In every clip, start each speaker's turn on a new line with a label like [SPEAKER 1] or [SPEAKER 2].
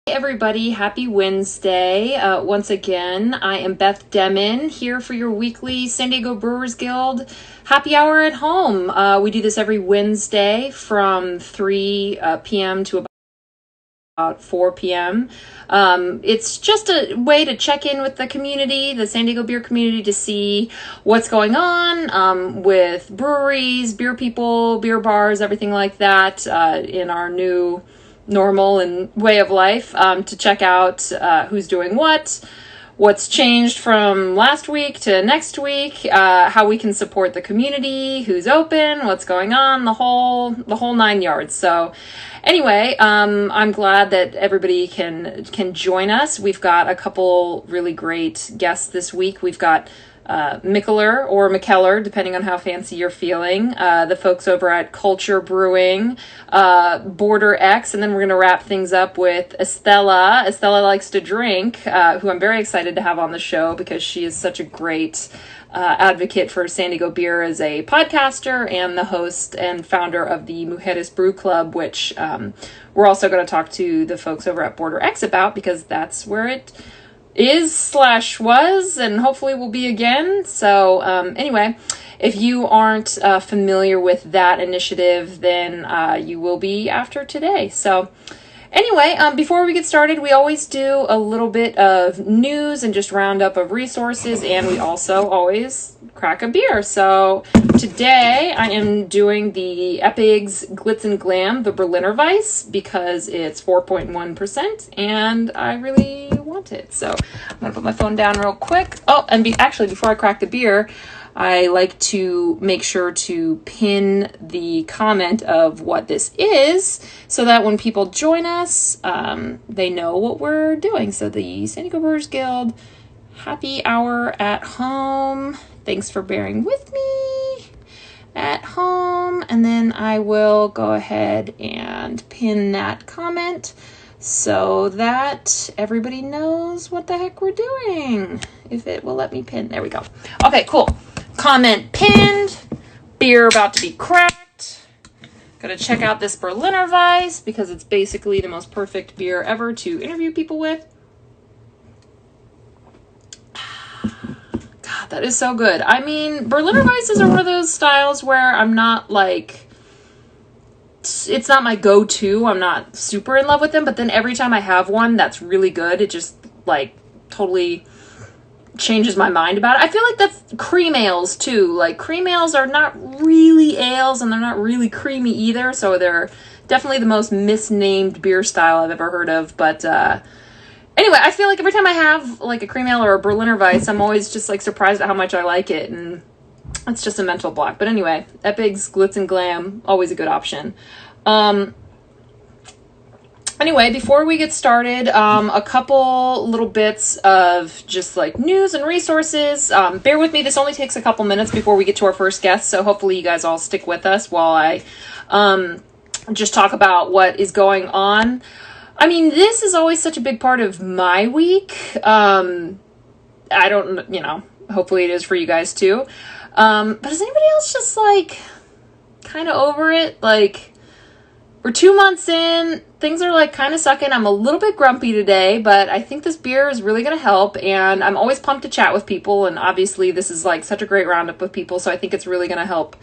[SPEAKER 1] Hey everybody, happy Wednesday. Once again, I am Beth Demon here for your weekly San Diego Brewers Guild happy hour at home. We do this every Wednesday from 3 p.m. to about 4 p.m. It's just a way to check in with the community, the San Diego beer community, to see what's going on with breweries, beer people, beer bars, everything like that in our new normal and way of life, to check out who's doing what's changed from last week to next week, how we can support the community, who's open, what's going on, the whole 9 yards. So anyway, I'm glad that everybody can join us. We've got a couple really great guests this week. We've got Mikkeller or McKellar, depending on how fancy you're feeling, the folks over at Culture Brewing, Border X, and then we're going to wrap things up with Estella. Estella Likes to Drink, who I'm very excited to have on the show because she is such a great advocate for San Diego beer as a podcaster and the host and founder of the Mujeres Brew Club, which we're also going to talk to the folks over at Border X about, because that's where it was and hopefully will be again. So anyway, if you aren't familiar with that initiative, then you will be after today. So anyway, before we get started, we always do a little bit of news and just roundup of resources, and we also always crack a beer. So today I am doing the Epig's Glitz and Glam, the Berliner Weiss, because it's 4.1% and I really want it. So I'm gonna put my phone down real quick. Oh, and actually before I crack the beer, I like to make sure to pin the comment of what this is so that when people join us, they know what we're doing. So the San Diego Brewers Guild happy hour at home. Thanks for bearing with me at home. And then I will go ahead and pin that comment so that everybody knows what the heck we're doing. If it will let me pin. There we go. Okay, cool. Comment pinned. Beer about to be cracked. Gotta check out this Berliner Weiss because it's basically the most perfect beer ever to interview people with. God, that is so good. I mean, Berliner Weisses are one of those styles where I'm not like, it's not my go-to. I'm not super in love with them, but then every time I have one that's really good, it just like totally changes my mind about it. I feel like that's cream ales too. Like cream ales are not really ales and they're not really creamy either. So they're definitely the most misnamed beer style I've ever heard of. But anyway, I feel like every time I have like a cream ale or a Berliner Weiss, I'm always just like surprised at how much I like it. And it's just a mental block. But anyway, Epig's Glitz and Glam, always a good option. Anyway, before we get started, a couple little bits of just like news and resources. Bear with me. This only takes a couple minutes before we get to our first guest. So hopefully you guys all stick with us while I just talk about what is going on. I mean, this is always such a big part of my week. I don't, hopefully it is for you guys too. But is anybody else just like kind of over it? Like, we're 2 months in, things are like kind of sucking. I'm a little bit grumpy today, but I think this beer is really going to help, and I'm always pumped to chat with people, and obviously this is like such a great roundup with people, so I think it's really going to help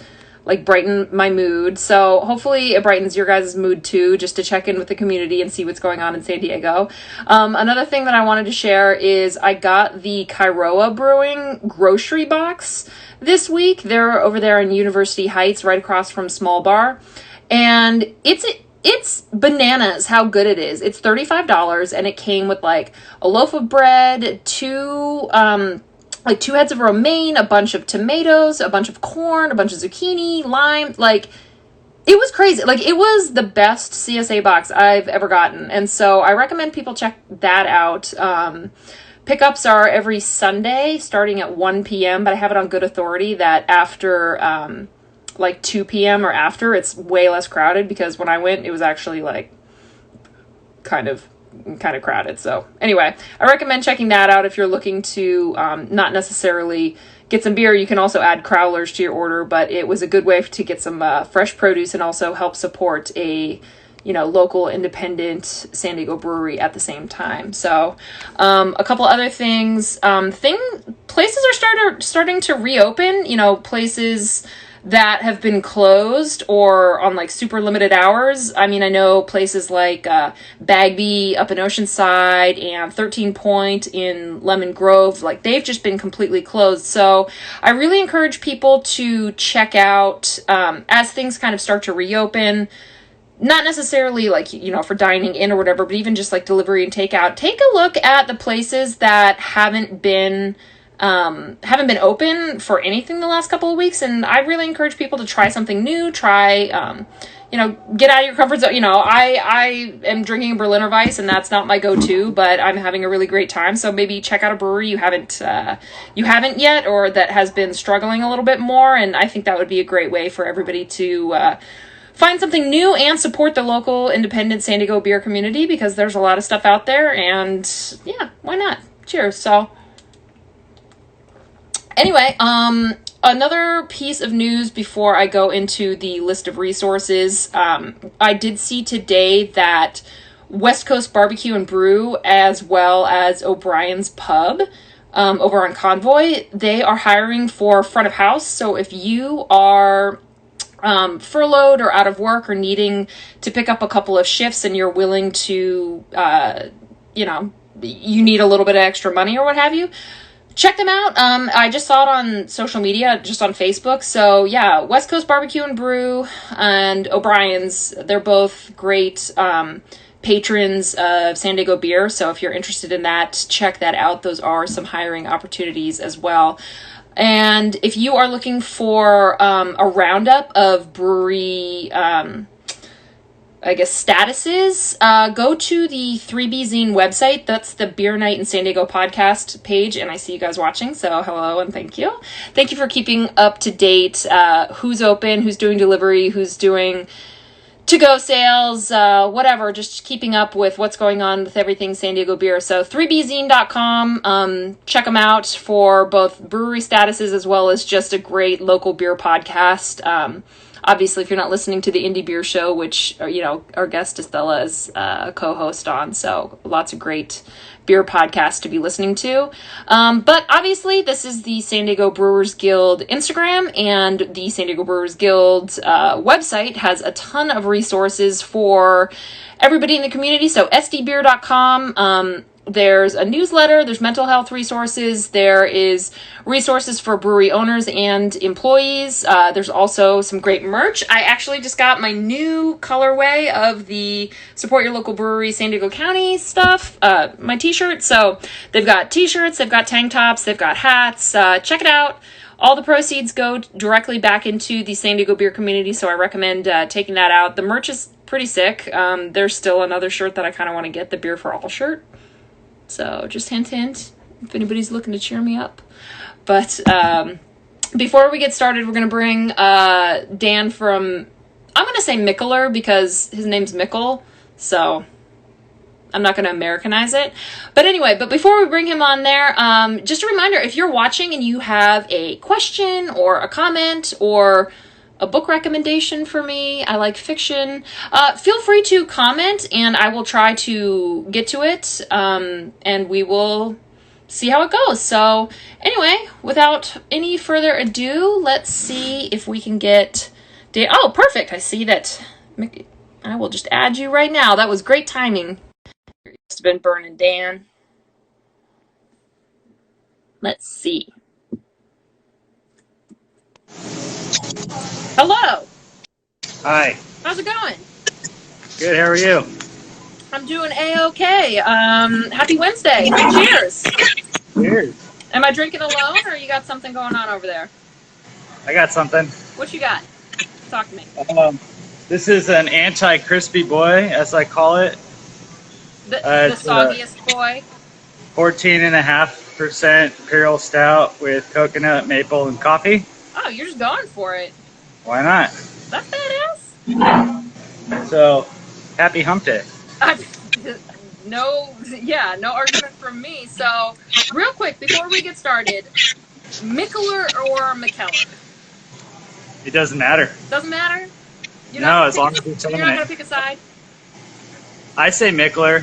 [SPEAKER 1] like brighten my mood. So hopefully it brightens your guys' mood too, just to check in with the community and see what's going on in San Diego. Another thing that I wanted to share is I got the Kairoa Brewing grocery box this week. They're over there in University Heights, right across from Small Bar. And it's bananas how good it is. It's $35 and it came with like a loaf of bread, two heads of romaine, a bunch of tomatoes, a bunch of corn, a bunch of zucchini, lime. Like, it was crazy. Like, it was the best CSA box I've ever gotten. And so I recommend people check that out. Pickups are every Sunday starting at 1 p.m., but I have it on good authority that after like 2 p.m. or after, it's way less crowded, because when I went, it was actually like kind of crowded. So anyway, I recommend checking that out if you're looking to not necessarily get some beer. You can also add crowlers to your order, but it was a good way to get some fresh produce and also help support a local independent San Diego brewery at the same time. So a couple other things. Places are starting to reopen, places that have been closed or on like super limited hours. I mean, I know places like Bagby up in Oceanside and 13 Point in Lemon Grove, like they've just been completely closed. So I really encourage people to check out as things kind of start to reopen. Not necessarily like, for dining in or whatever, but even just like delivery and takeout. Take a look at the places that haven't been open for anything the last couple of weeks. And I really encourage people to try something new, get out of your comfort zone. I am drinking a Berliner Weiss and that's not my go-to, but I'm having a really great time. So maybe check out a brewery you haven't yet, or that has been struggling a little bit more. And I think that would be a great way for everybody to, find something new and support the local independent San Diego beer community, because there's a lot of stuff out there, and yeah, why not? Cheers. So anyway, another piece of news before I go into the list of resources. I did see today that West Coast Barbecue and Brew, as well as O'Brien's Pub, over on Convoy, they are hiring for front of house. So if you are furloughed or out of work or needing to pick up a couple of shifts and you're willing to, you need a little bit of extra money or what have you, check them out. I just saw it on social media, just on Facebook. So yeah, West Coast Barbecue and Brew and O'Brien's, they're both great patrons of San Diego beer. So if you're interested in that, check that out. Those are some hiring opportunities as well. And if you are looking for a roundup of brewery, statuses, go to the 3B Zine website. That's the Beer Night in San Diego podcast page. And I see you guys watching, so hello and thank you. Thank you for keeping up to date who's open, who's doing delivery, who's doing to-go sales, whatever, just keeping up with what's going on with everything San Diego beer. So 3bzine.com, check them out for both brewery statuses as well as just a great local beer podcast. Obviously, if you're not listening to the Indie Beer Show, which, our guest Estella is a co-host on, so lots of great beer podcasts to be listening to. But obviously, this is the San Diego Brewers Guild Instagram, and the San Diego Brewers Guild website has a ton of resources for everybody in the community. So sdbeer.com, there's a newsletter, there's mental health resources, there is resources for brewery owners and employees. There's also some great merch. I actually just got my new colorway of the Support Your Local Brewery San Diego County stuff, my t-shirt. So they've got t-shirts, they've got tank tops, they've got hats. Check it out. All the proceeds go directly back into the San Diego beer community, so I recommend taking that out. The merch is pretty sick. There's still another shirt that I kind of want to get, the Beer for All shirt. So just hint, hint, if anybody's looking to cheer me up. But before we get started, we're going to bring Dan from, I'm going to say Mikkeler because his name's Mikkel, so I'm not going to Americanize it. But anyway, before we bring him on there, just a reminder, if you're watching and you have a question or a comment or a book recommendation for me, I like fiction, feel free to comment and I will try to get to it, and we will see how it goes. So anyway, without any further ado, let's see if we can get Dan. Oh, perfect. I see that. I will just add you right now. That was great timing. Your ears have been burning, Dan. Let's see. Hello.
[SPEAKER 2] Hi.
[SPEAKER 1] How's it going?
[SPEAKER 2] Good. How are you?
[SPEAKER 1] I'm doing A-okay. Happy Wednesday. Cheers.
[SPEAKER 2] Cheers.
[SPEAKER 1] Am I drinking alone, or you got something going on over there?
[SPEAKER 2] I got something.
[SPEAKER 1] What you got? Talk to me.
[SPEAKER 2] This is an anti-crispy boy, as I call it.
[SPEAKER 1] The soggiest boy.
[SPEAKER 2] 14.5% Imperial Stout with coconut, maple, and coffee.
[SPEAKER 1] Oh, you're just going for it.
[SPEAKER 2] Why not?
[SPEAKER 1] That's badass.
[SPEAKER 2] So, happy hump day.
[SPEAKER 1] No argument from me. So, real quick, before we get started, Mikkeler or Mikkeller?
[SPEAKER 2] It doesn't matter.
[SPEAKER 1] Doesn't matter?
[SPEAKER 2] No, as long as you're telling
[SPEAKER 1] You're not
[SPEAKER 2] me.
[SPEAKER 1] going to pick a side?
[SPEAKER 2] I say Mickler,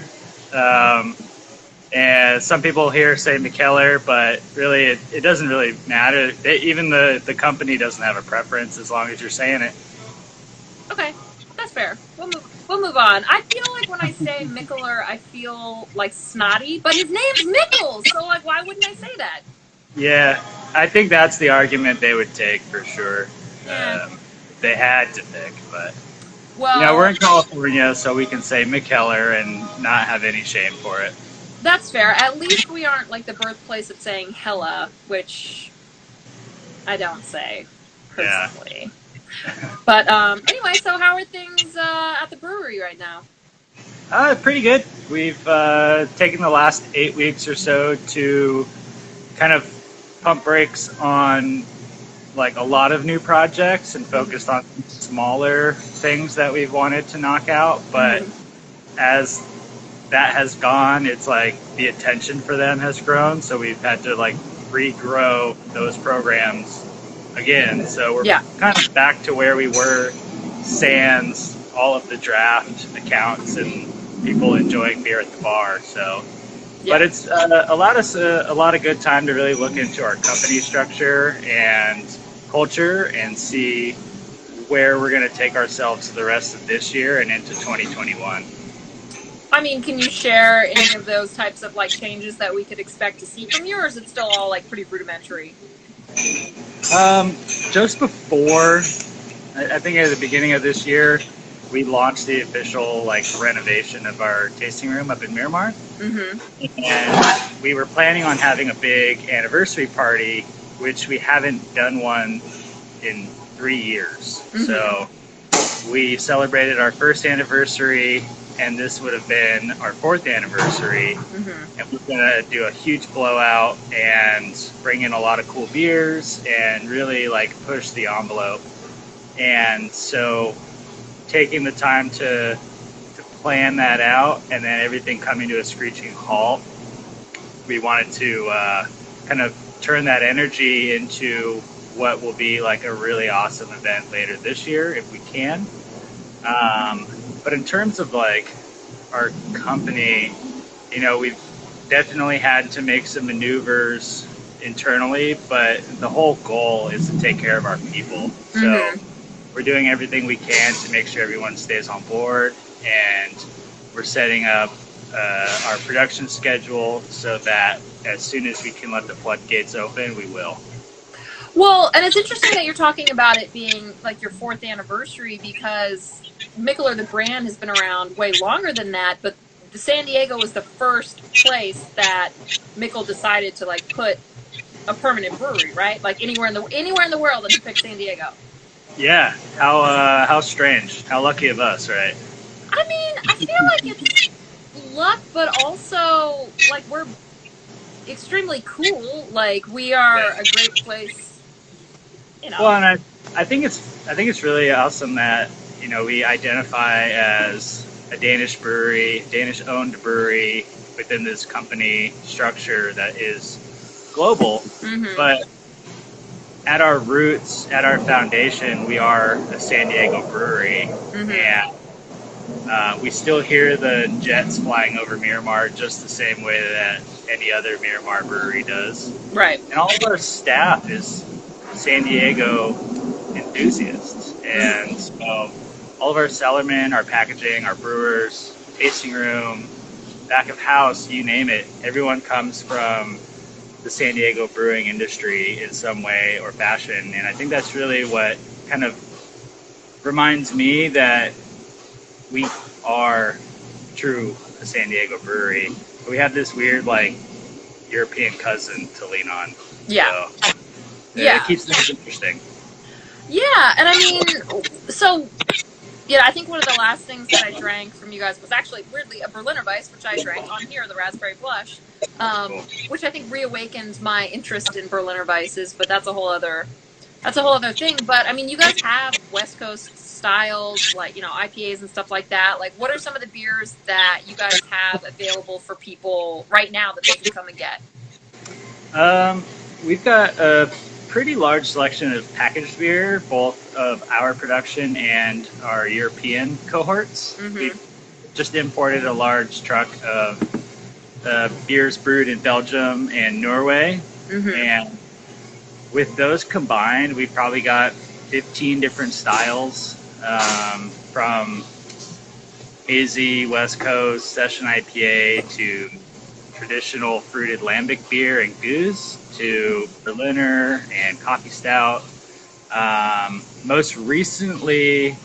[SPEAKER 2] and some people here say Mikkeller, but really it doesn't really matter. Even the company doesn't have a preference as long as you're saying it.
[SPEAKER 1] Okay, that's fair. We'll move on. I feel like when I say Mickler, I feel like snotty, but his name's Mickles, so like, why wouldn't I say that?
[SPEAKER 2] Yeah, I think that's the argument they would take for sure.
[SPEAKER 1] Yeah.
[SPEAKER 2] They had to pick, but
[SPEAKER 1] Well,
[SPEAKER 2] we're in California, so we can say Mikkeller and not have any shame for it.
[SPEAKER 1] that's fair. At least we aren't like the birthplace of saying hella, which I don't say personally. Yeah. But anyway, so how are things at the brewery right now?
[SPEAKER 2] Pretty good. We've taken the last 8 weeks or so to kind of pump brakes on like a lot of new projects and focused on smaller things that we've wanted to knock out. But as that has gone, it's like the attention for them has grown. So we've had to like regrow those programs again. So we're kind of back to where we were, sans all of the draft accounts and people enjoying beer at the bar. So, but it's allowed us a lot of good time to really look into our company structure and culture and see where we're going to take ourselves the rest of this year and into 2021.
[SPEAKER 1] I mean, can you share any of those types of like changes that we could expect to see from you, or is it still all like pretty rudimentary?
[SPEAKER 2] Just before, I think at the beginning of this year, we launched the official like renovation of our tasting room up in Miramar. And we were planning on having a big anniversary party, which we haven't done one in 3 years. So we celebrated our first anniversary, and this would have been our 4th anniversary. And we're gonna do a huge blowout and bring in a lot of cool beers and really like push the envelope. And so taking the time to plan that out and then everything coming to a screeching halt, we wanted to kind of turn that energy into what will be like a really awesome event later this year if we can. But in terms of like our company, we've definitely had to make some maneuvers internally, but the whole goal is to take care of our people. So we're doing everything we can to make sure everyone stays on board, and we're setting up our production schedule so that as soon as we can let the floodgates open, we will.
[SPEAKER 1] Well, and it's interesting that you're talking about it being like your 4th anniversary, because Mickler, the brand, has been around way longer than that, but the San Diego was the first place that Mickle decided to like put a permanent brewery, right? Like anywhere in the world, and he picked San Diego. Yeah,
[SPEAKER 2] how strange. How lucky of us, right?
[SPEAKER 1] I mean, I feel like it's luck, but also like we're extremely cool. Like we are a great place.
[SPEAKER 2] Well, and I think it's really awesome that we identify as a Danish brewery, Danish-owned brewery within this company structure that is global. But at our roots, at our foundation, we are a San Diego brewery, and we still hear the jets flying over Miramar just the same way that any other Miramar brewery does.
[SPEAKER 1] Right.
[SPEAKER 2] And all of our staff is San Diego enthusiasts, and so all of our cellarmen, our packaging, our brewers, tasting room, back of house, you name it, everyone comes from the San Diego brewing industry in some way or fashion. And I think that's really what kind of reminds me that we are true a San Diego brewery. We have this weird like European cousin to lean on.
[SPEAKER 1] Yeah.
[SPEAKER 2] So, it keeps things interesting.
[SPEAKER 1] Yeah, and I mean, so I think one of the last things that I drank from you guys was actually weirdly a Berliner Weiss, which I drank on here, the Raspberry Blush, which I think reawakened my interest in Berliner Weisses, but that's a whole other thing. But I mean, you guys have West Coast styles, like IPAs and stuff like that. Like, what are some of the beers that you guys have available for people right now that they can come and get?
[SPEAKER 2] We've got a pretty large selection of packaged beer, both of our production and our European cohorts. We've just imported a large truck of beers brewed in Belgium and Norway. And with those combined, we've probably got 15 different styles, from hazy West Coast session IPA to traditional fruited lambic beer and goose to Berliner and coffee stout. Most recently,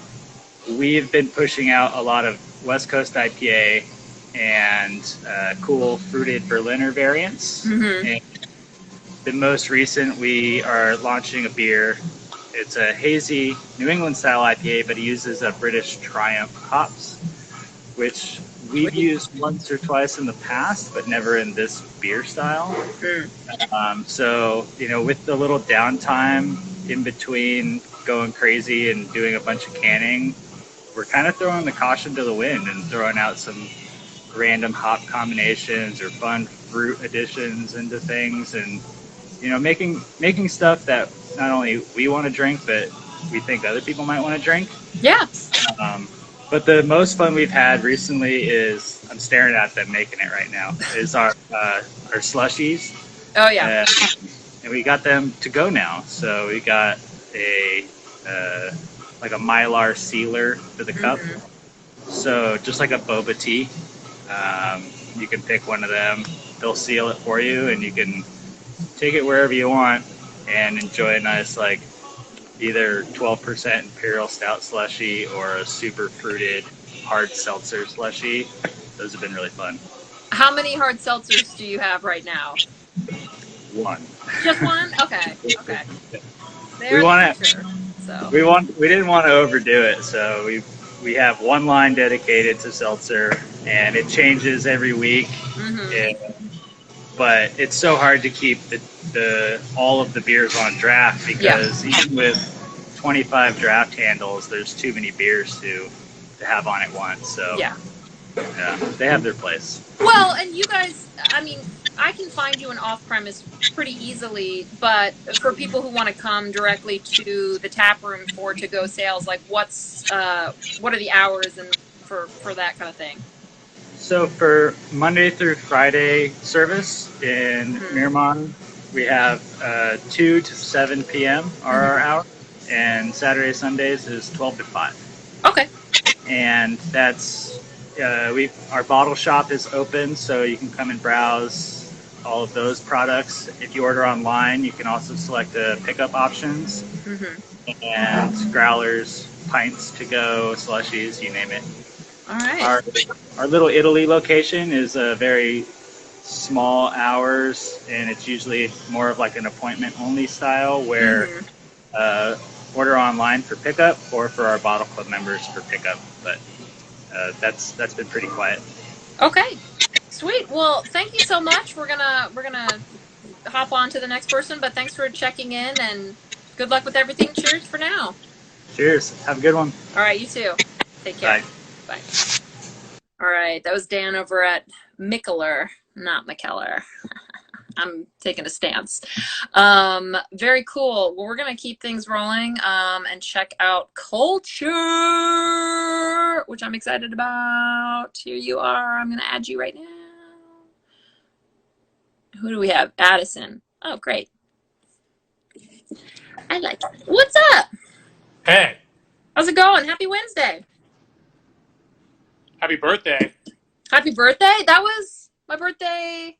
[SPEAKER 2] we've been pushing out a lot of West Coast IPA and cool fruited Berliner variants. And the most recent, we are launching a beer. It's a hazy New England style IPA, but it uses a British Triumph hops, which we've used once or twice in the past, but never in this beer style. So, with the little downtime in between going crazy and doing a bunch of canning, we're kind of throwing the caution to the wind and throwing out some random hop combinations or fun fruit additions into things, and making stuff that not only we want to drink, but we think other people might want to drink.
[SPEAKER 1] Yeah.
[SPEAKER 2] But the most fun we've had recently is, I'm staring at them making it right now, is our slushies.
[SPEAKER 1] Oh yeah.
[SPEAKER 2] And we got them to go now. So we got a Mylar sealer for the cup. So just like a boba tea, you can pick one of them. They'll seal it for you, and you can take it wherever you want and enjoy a nice, either 12% Imperial Stout slushy or a super fruited hard seltzer slushy. Those have been really fun.
[SPEAKER 1] How many hard seltzers do you have right now?
[SPEAKER 2] One.
[SPEAKER 1] Just one? Okay.
[SPEAKER 2] We didn't want to overdo it, so we have one line dedicated to seltzer, and it changes every week. But it's so hard to keep all of the beers on draft, because even with 25 draft handles, there's too many beers to have on at once. So yeah, they have their place.
[SPEAKER 1] Well, and you guys, I can find you an off-premise pretty easily, but for people who want to come directly to the tap room for to-go sales, what are the hours and for that kind of thing?
[SPEAKER 2] So for Monday through Friday service in Miramar, we have 2 to 7 p.m. are our hour, and Saturday, Sundays is 12 to 5.
[SPEAKER 1] Okay.
[SPEAKER 2] And that's our bottle shop is open, so you can come and browse all of those products. If you order online, you can also select the pickup options, and growlers, pints to go, slushies, you name it.
[SPEAKER 1] All right.
[SPEAKER 2] Our little Italy location is a very small hours, and it's usually more of an appointment only style, where order online for pickup or for our bottle club members for pickup. But that's been pretty quiet.
[SPEAKER 1] Okay, sweet. Well, thank you so much. We're gonna hop on to the next person, but thanks for checking in, and good luck with everything. Cheers for now.
[SPEAKER 2] Cheers. Have a good one.
[SPEAKER 1] All right, you too. Take care. Bye. All right, that was Dan over at Mikkeller, not McKellar. I'm taking a stance. Very cool. Well, we're going to keep things rolling and check out Culture, which I'm excited about. Here you are. I'm going to add you right now. Who do we have? Addison. Oh, great. I like it. What's up?
[SPEAKER 3] Hey.
[SPEAKER 1] How's it going? Happy Wednesday.
[SPEAKER 3] Happy birthday.
[SPEAKER 1] Happy birthday? My birthday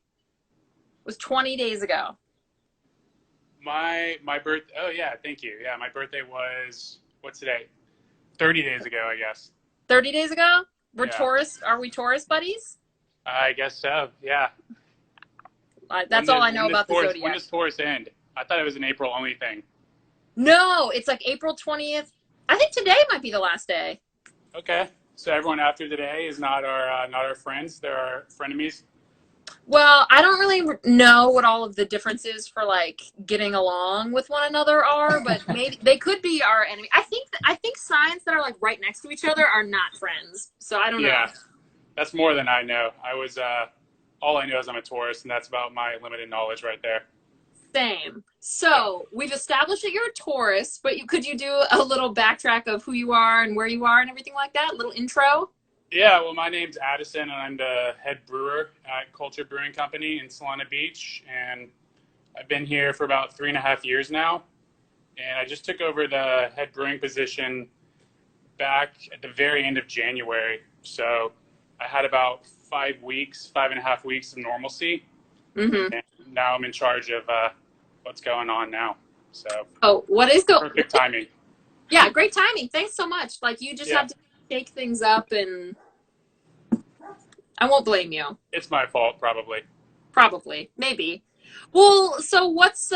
[SPEAKER 1] was 20 days ago.
[SPEAKER 3] My birthday. Oh yeah, thank you. Yeah, my birthday was, what's today? 30 days ago, I guess.
[SPEAKER 1] 30 days ago? Are we Taurus buddies?
[SPEAKER 3] I guess so. Yeah.
[SPEAKER 1] That's all I know about the zodiac.
[SPEAKER 3] When does Taurus end? I thought it was an April only thing.
[SPEAKER 1] No, it's April 20th. I think today might be the last day.
[SPEAKER 3] Okay. So everyone after today is not our friends. They're our frenemies.
[SPEAKER 1] Well, I don't really know what all of the differences for getting along with one another are, but maybe they could be our enemy. I think signs that are right next to each other are not friends. So I don't know.
[SPEAKER 3] Yeah, that's more than I know. All I know is I'm a Taurus, and that's about my limited knowledge right there.
[SPEAKER 1] Same. So we've established that you're a Taurus, but could you do a little backtrack of who you are and where you are and everything like that? A little intro?
[SPEAKER 3] Yeah, well, my name's Addison, and I'm the head brewer at Culture Brewing Company in Solana Beach, and I've been here for about 3.5 years now. And I just took over the head brewing position back at the very end of January. So I had about 5 weeks, 5.5 weeks of normalcy,
[SPEAKER 1] Mm-hmm.
[SPEAKER 3] and now I'm in charge of what's going on now. So
[SPEAKER 1] Oh, what is go?
[SPEAKER 3] perfect timing.
[SPEAKER 1] Yeah, great timing. Thanks so much. Like you just
[SPEAKER 3] Yeah,
[SPEAKER 1] had to shake things up, and I won't blame you.
[SPEAKER 3] it's my fault, probably.
[SPEAKER 1] Probably, maybe. Well, so what is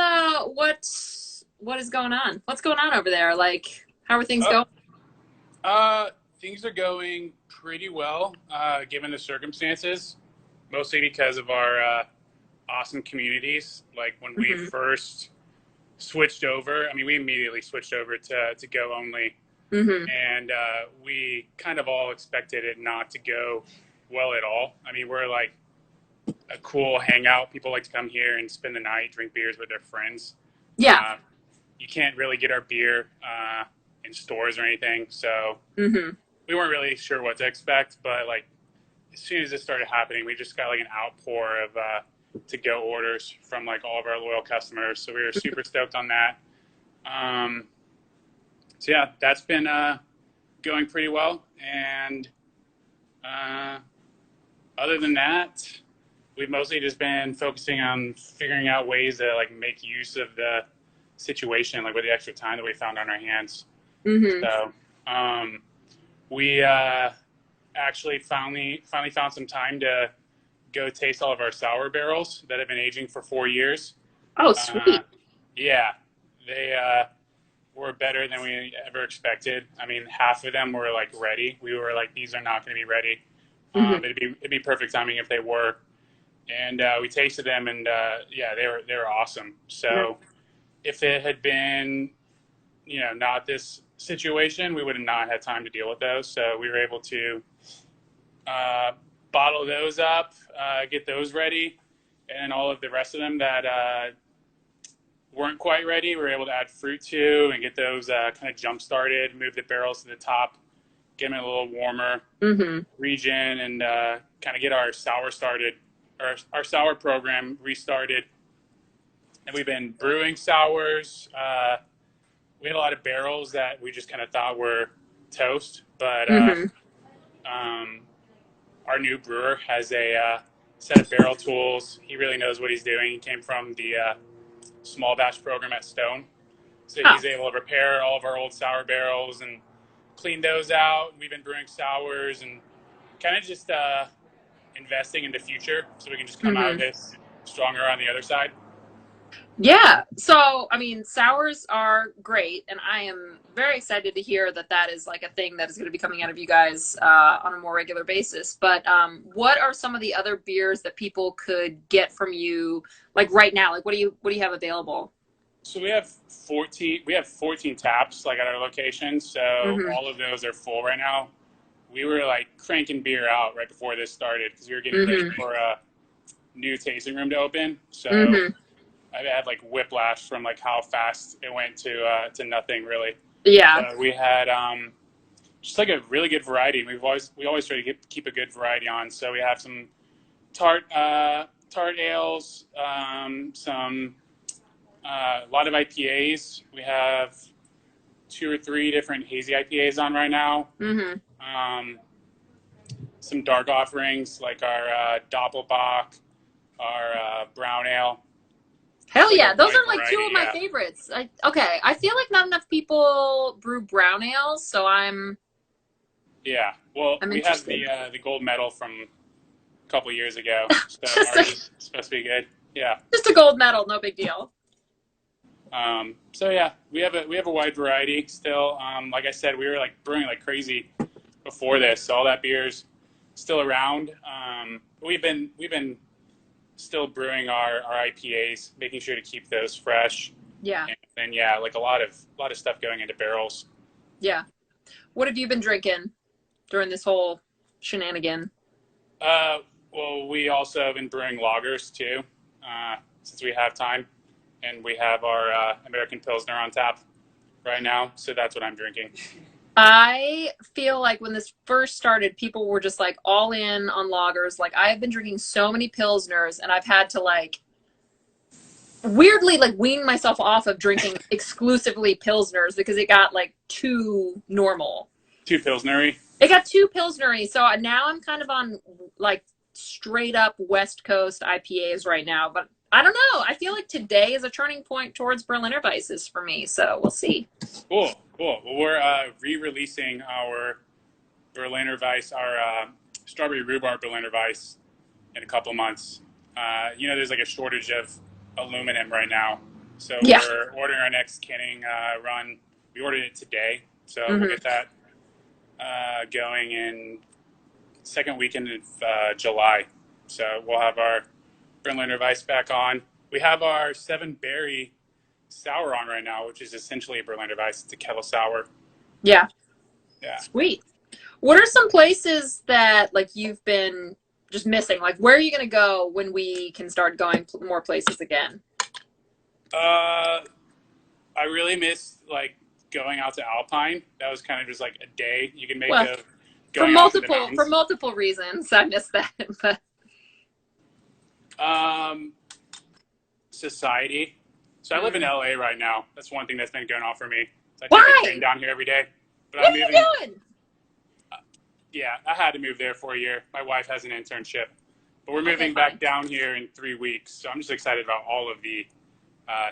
[SPEAKER 1] going on? What's going on over there? Like, how are things
[SPEAKER 3] Uh,
[SPEAKER 1] going?
[SPEAKER 3] things are going pretty well, given the circumstances, mostly because of our awesome communities. Like when we
[SPEAKER 1] Mm-hmm.
[SPEAKER 3] first switched over, I mean, we immediately switched over to go only,
[SPEAKER 1] Mm-hmm.
[SPEAKER 3] and we kind of all expected it not to go well at all. I mean, we're like a cool hangout. People like to come here and spend the night, drink beers with their friends.
[SPEAKER 1] Yeah.
[SPEAKER 3] Uh, you can't really get our beer in stores or anything, so
[SPEAKER 1] Mm-hmm.
[SPEAKER 3] we weren't really sure what to expect. But like as soon as this started happening, we just got like an outpour of to go orders from like all of our loyal customers. So we were super stoked on that. Um, so yeah, that's been going pretty well. And uh, other than that, we've mostly just been focusing on figuring out ways to like make use of the situation, like with the extra time that we found on our hands.
[SPEAKER 1] Mm-hmm.
[SPEAKER 3] So we actually finally found some time to go taste all of our sour barrels that have been aging for 4 years.
[SPEAKER 1] Oh,
[SPEAKER 3] Uh,
[SPEAKER 1] sweet.
[SPEAKER 3] yeah, they were better than we ever expected. I mean, half of them were like ready. We were like, these are not going to be ready.
[SPEAKER 1] Mm-hmm.
[SPEAKER 3] It'd be perfect timing if they were. And we tasted them, and yeah, they were awesome. So if it had been, not this situation, we would have not had time to deal with those. So we were able to uh, bottle those up, get those ready, and all of the rest of them that weren't quite ready, we were able to add fruit to and get those kind of jump started, move the barrels to the top, get them in a little warmer
[SPEAKER 1] Mm-hmm.
[SPEAKER 3] region, and kind of get our sour started, our sour program restarted. And we've been brewing sours. We had a lot of barrels that we just kind of thought were toast, but
[SPEAKER 1] Mm-hmm.
[SPEAKER 3] um, our new brewer has a set of barrel tools. He really knows what he's doing. He came from the small batch program at Stone, so
[SPEAKER 1] Oh,
[SPEAKER 3] he's able to repair all of our old sour barrels and clean those out. We've been brewing sours and kind of just investing in the future so we can just come out of
[SPEAKER 1] mm-hmm.
[SPEAKER 3] this stronger on the other side.
[SPEAKER 1] Yeah. So, I mean, sours are great, and I am very excited to hear that that is like a thing that is going to be coming out of you guys on a more regular basis. But what are some of the other beers that people could get from you, like right now? Like, what do you have available?
[SPEAKER 3] So we have 14 taps like at our location. So
[SPEAKER 1] Mm-hmm.
[SPEAKER 3] all of those are full right now. We were like cranking beer out right before this started because we were getting ready
[SPEAKER 1] Mm-hmm.
[SPEAKER 3] for a new tasting room to open. So
[SPEAKER 1] Mm-hmm.
[SPEAKER 3] I had like whiplash from like how fast it went to nothing really.
[SPEAKER 1] Yeah.
[SPEAKER 3] But we had just like a really good variety. We always try to keep a good variety on. So we have some tart ales, some a lot of IPAs. We have two or three different hazy IPAs on right now.
[SPEAKER 1] Mm-hmm.
[SPEAKER 3] Um, some dark offerings like our Doppelbock, our brown ale. Just
[SPEAKER 1] Hell
[SPEAKER 3] like a
[SPEAKER 1] yeah, those
[SPEAKER 3] wide
[SPEAKER 1] are like two
[SPEAKER 3] variety.
[SPEAKER 1] of my
[SPEAKER 3] Yeah,
[SPEAKER 1] favorites. Okay, I feel like not enough people brew brown ales, so
[SPEAKER 3] yeah. Well,
[SPEAKER 1] I'm
[SPEAKER 3] we have
[SPEAKER 1] interested.
[SPEAKER 3] the gold medal from a couple years ago, so
[SPEAKER 1] Just
[SPEAKER 3] ours
[SPEAKER 1] a
[SPEAKER 3] is supposed to be good. Yeah.
[SPEAKER 1] just a gold medal, no big deal.
[SPEAKER 3] So yeah, we have a wide variety still. Like I said, we were like brewing like crazy before this, so all that beer's still around. We've been still brewing our IPAs, making sure to keep those fresh,
[SPEAKER 1] Yeah,
[SPEAKER 3] and then yeah, like a lot of stuff going into barrels.
[SPEAKER 1] yeah. What have you been drinking during this whole shenanigan?
[SPEAKER 3] Uh, well, we also have been brewing lagers too, since we have time, and we have our American Pilsner on tap right now, so that's what I'm drinking.
[SPEAKER 1] I feel like when this first started, people were just like all in on lagers. Like I've been drinking so many pilsners, and I've had to like weirdly like wean myself off of drinking exclusively pilsners because it got like too normal.
[SPEAKER 3] Too pilsnery.
[SPEAKER 1] It got too pilsnery. So now I'm kind of on like straight up West Coast IPAs right now. But I don't know. I feel like today is a turning point towards Berliner Weisses for me. So we'll see.
[SPEAKER 3] Cool. Well, we're re-releasing our Berliner Weiss, our strawberry rhubarb Berliner Weiss in a couple months. There's like a shortage of aluminum right now. So we're ordering our next canning run. We ordered it today. So we'll get that going in second weekend of July. So we'll have our Berliner Weiss back on. We have our 7-berry sour on right now, which is essentially a Berliner Weiss. It's a kettle sour.
[SPEAKER 1] Yeah.
[SPEAKER 3] Yeah.
[SPEAKER 1] Sweet. What are some places that like you've been just missing? Like where are you going to go when we can start going more places again?
[SPEAKER 3] I really miss like going out to Alpine. That was kind of just like a day you can make of going out to the mountains.
[SPEAKER 1] For multiple reasons. I miss that. But
[SPEAKER 3] society. So I live in LA right now. That's one thing that's been going on for me. So I
[SPEAKER 1] Why?
[SPEAKER 3] take the train down here every day. But
[SPEAKER 1] what are you doing?
[SPEAKER 3] Yeah, I had to move there for a year. My wife has an internship. But we're moving back down here in 3 weeks. So I'm just excited about all of the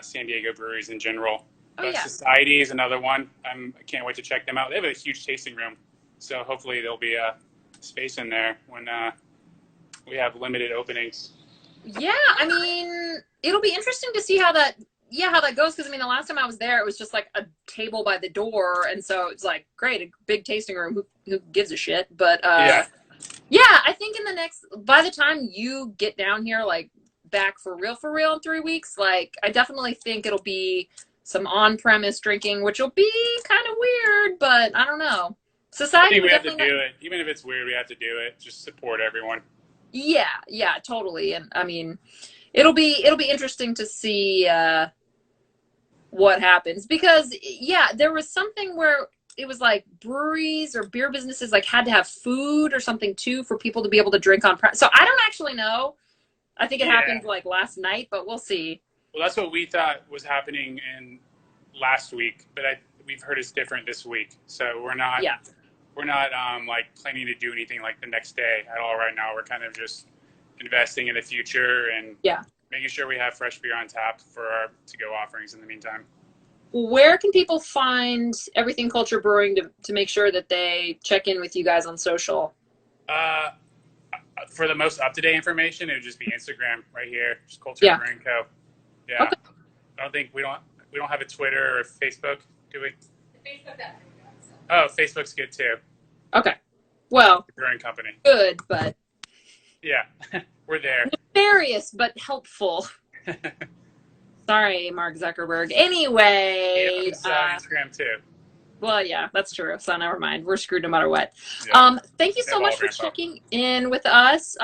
[SPEAKER 3] San Diego breweries in general. But Society is another one. I can't wait to check them out. They have a huge tasting room. So hopefully there'll be a space in there when we have limited openings.
[SPEAKER 1] Yeah, I mean, it'll be interesting to see how that goes. Because I mean, the last time I was there, it was just like a table by the door, and so it's like great, a big tasting room. Who gives a shit? But yeah, I think by the time you get down here, like back for real in 3 weeks, like I definitely think it'll be some on-premise drinking, which will be kind of weird, but I don't know. Society,
[SPEAKER 3] I think we have to do it, even if it's weird. We have to do it. Just support everyone.
[SPEAKER 1] Yeah, totally. And I mean, it'll be interesting to see what happens because there was something where it was like breweries or beer businesses like had to have food or something too for people to be able to drink on premise. So I don't actually know. I think it happened like last night, but we'll see.
[SPEAKER 3] Well, that's what we thought was happening in last week, but we've heard it's different this week. So we're not. Yeah. We're not like planning to do anything like the next day at all right now. We're kind of just investing in the future and making sure we have fresh beer on tap for our to-go offerings in the meantime.
[SPEAKER 1] Where can people find Everything Culture Brewing to make sure that they check in with you guys on social?
[SPEAKER 3] For the most up-to-date information, it would just be Instagram right here, just Culture Brewing Co. Yeah. Okay. I don't think we don't have a Twitter or Facebook, do we? Facebook definitely. Oh, Facebook's good too.
[SPEAKER 1] Okay. Well,
[SPEAKER 3] brewing company.
[SPEAKER 1] Good, but
[SPEAKER 3] yeah, we're there.
[SPEAKER 1] Nefarious but helpful. Sorry, Mark Zuckerberg. Anyway,
[SPEAKER 3] it's Instagram too.
[SPEAKER 1] Well, yeah, that's true. So never mind. We're screwed no matter what. Yeah. Thank you so much for checking in with us.